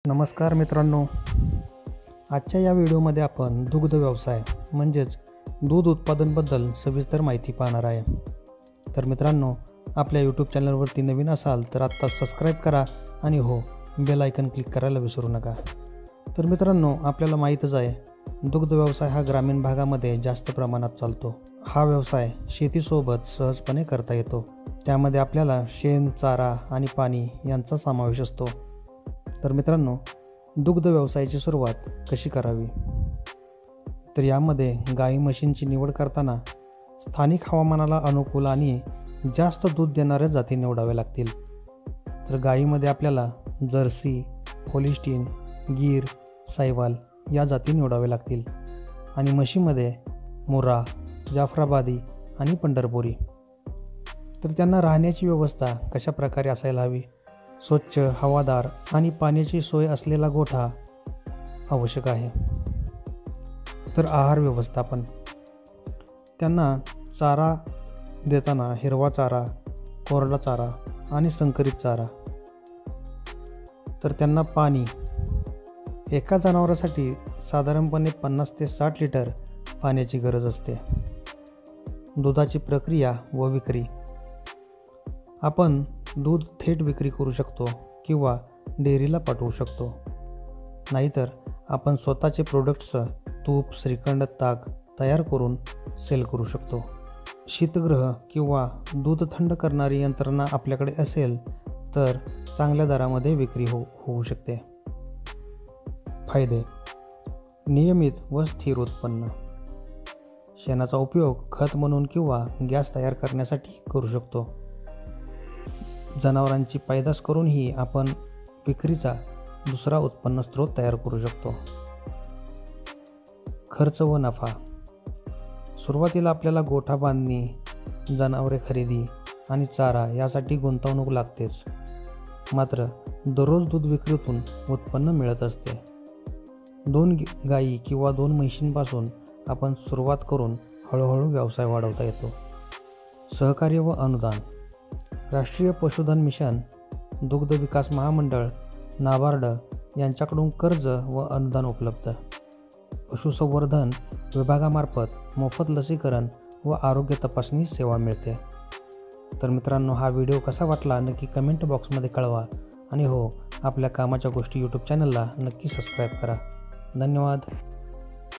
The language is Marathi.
नमस्कार मित्रांनो, आजच्या या व्हिडिओमध्ये आपण दुग्ध व्यवसाय म्हणजेच दूध उत्पादनबद्दल सविस्तर माहिती पाहणार आहे. तर मित्रांनो, आपल्या यूट्यूब चॅनलवरती नवीन असाल तर आत्ता सबस्क्राईब करा आणि बेल आयकन क्लिक करायला विसरू नका. तर मित्रांनो, आपल्याला माहीतच आहे दुग्ध व्यवसाय हा ग्रामीण भागामध्ये जास्त प्रमाणात चालतो. हा व्यवसाय शेतीसोबत सहजपणे करता येतो. त्यामध्ये आपल्याला शेण, चारा आणि पाणी यांचा समावेश असतो. तर मित्रांनो, दुग्ध व्यवसायाची सुरुवात कशी करावी? तर यामध्ये गाई म्हशींची निवड करताना स्थानिक हवामानाला अनुकूल आणि जास्त दूध देणाऱ्या जाती निवडाव्या लागतील. तर गाईमध्ये आपल्याला जर्सी, होलिस्टीन, गीर, साहिवाल या जाती निवडाव्या लागतील आणि म्हशीमध्ये मुर्रा, जाफराबादी आणि पंढरपुरी. तर त्यांना राहण्याची व्यवस्था कशा प्रकारे असायला हवी? स्वच्छ, हवादार आणि पाण्याची सोय असलेला गोठा आवश्यक आहे. तर आहार व्यवस्थापन, त्यांना चारा देताना हिरवा चारा, कोरडा चारा आणि संकरित चारा. तर त्यांना पाणी, एका जनावरासाठी साधारणपणे 50 ते 60 लिटर पाण्याची गरज असते. दुधाची प्रक्रिया व विक्री, आपण दूध थेट विक्री करू शकतो किंवा डेअरीला पाठवू शकतो. नाहीतर आपण स्वतःचे प्रोडक्ट्स तूप, श्रीखंड, ताक तयार करून सेल करू शकतो. शीतगृह किंवा दूध थंड करणारी यंत्रणा आपल्याकडे असेल तर चांगल्या दरामध्ये विक्री होऊ शकते. फायदे: नियमित व स्थिर उत्पन्न, शेणाचा उपयोग खत म्हणून किंवा गॅस तयार करण्यासाठी करू शकतो. जनावरांची पैदास करूनही आपण विक्रीचा दुसरा उत्पन्न स्रोत तयार करू शकतो. खर्च व नफा, सुरुवातीला आपल्याला गोठा बांधणी, जनावरे खरेदी आणि चारा यासाठी गुंतवणूक लागतेच. मात्र दररोज दूध विक्रीतून उत्पन्न मिळत असते. 2 गायी किंवा 2 म्हशींपासून आपण सुरुवात करून हळूहळू व्यवसाय वाढवता येतो. सहकार्य व अनुदान, राष्ट्रीय पशुधन मिशन, दुग्ध विकास महामंडळ, नाबार्ड यांच्याकडून कर्ज व अनुदान उपलब्ध. पशुसंवर्धन विभागामार्फत मोफत लसीकरण व आरोग्य तपासणी सेवा मिळते. तर मित्रांनो, हा व्हिडिओ कसा वाटला नक्की कमेंट बॉक्समध्ये कळवा आणि आपल्या कामाच्या गोष्टी यूट्यूब चॅनलला नक्की सबस्क्राईब करा. धन्यवाद.